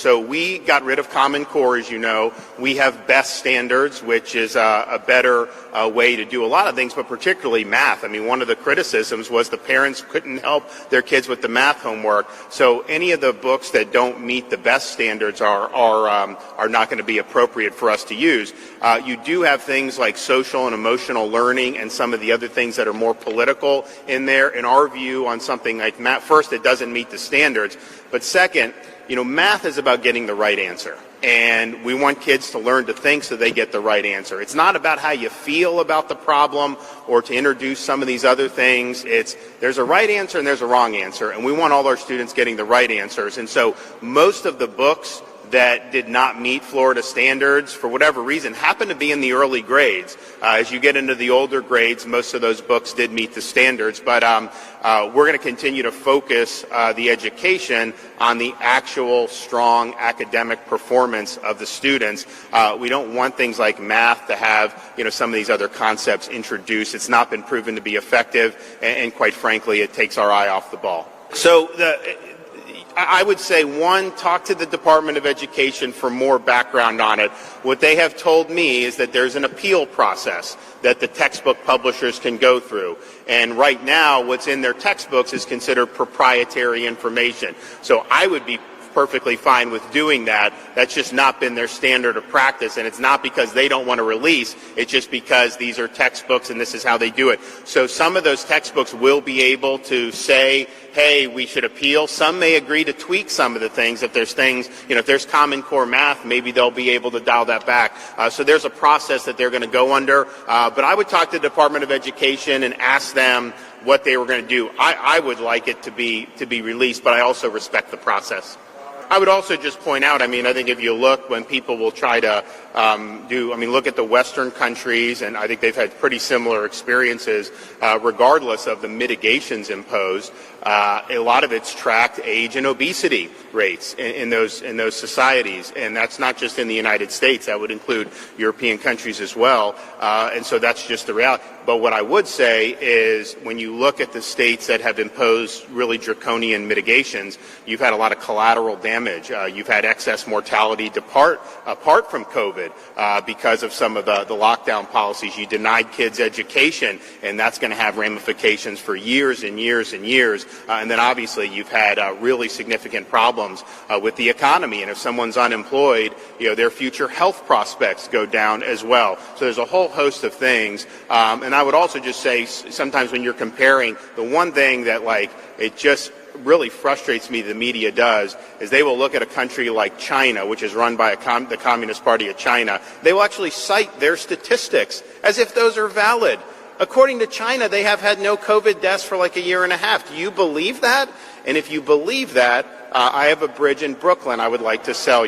So we got rid of Common Core, as you know. We have best standards, which is a better way to do a lot of things, but particularly math. I mean, one of the criticisms was the parents couldn't help their kids with the math homework. So any of the books that don't meet the best standards are not going to be appropriate for us to use. You do have things like social and emotional learning and some of the other things that are more political in there. In our view on something like math, first, it doesn't meet the standards. But second, math is about getting the right answer. And we want kids to learn to think so they get the right answer. It's not about how you feel about the problem or to introduce some of these other things. There's a right answer and there's a wrong answer. And we want all our students getting the right answers. And so most of the books that did not meet Florida standards, for whatever reason, happen to be in the early grades. As you get into the older grades, most of those books did meet the standards, but we're going to continue to focus the education on the actual strong academic performance of the students. We don't want things like math to have, some of these other concepts introduced. It's not been proven to be effective, and quite frankly, it takes our eye off the ball. So I would say, one, talk to the Department of Education for more background on it. What they have told me is that there's an appeal process that the textbook publishers can go through. And right now, what's in their textbooks is considered proprietary information. So I would be perfectly fine with doing that. That's just not been their standard of practice, and it's not because they don't want to release, it's just because these are textbooks and this is how they do it. So some of those textbooks will be able to say, hey, we should appeal. Some may agree to tweak some of the things. If there's things, if there's Common Core math, maybe they'll be able to dial that back. So there's a process that they're going to go under. But I would talk to the Department of Education and ask them what they were going to do. I would like it to be released, but I also respect the process. I would also just point out, I think if you look, when people will try to look at the Western countries, and I think they've had pretty similar experiences, regardless of the mitigations imposed. A lot of it's tracked age and obesity rates in those societies, and that's not just in the United States. That would include European countries as well, and so that's just the reality. But what I would say is, when you look at the states that have imposed really draconian mitigations, you've had a lot of collateral damage. You've had excess mortality apart from COVID because of some of the lockdown policies. You denied kids education, and that's going to have ramifications for years and years and years. And then obviously you've had really significant problems with the economy. And if someone's unemployed, their future health prospects go down as well. So there's a whole host of things. And I would also just say, sometimes when you're comparing, the one thing that it just really frustrates me the media does is they will look at a country like China, which is run by the Communist Party of China. They will actually cite their statistics as if those are valid. According to China, they have had no COVID deaths for a year and a half. Do you believe that? And if you believe that, I have a bridge in Brooklyn I would like to sell you.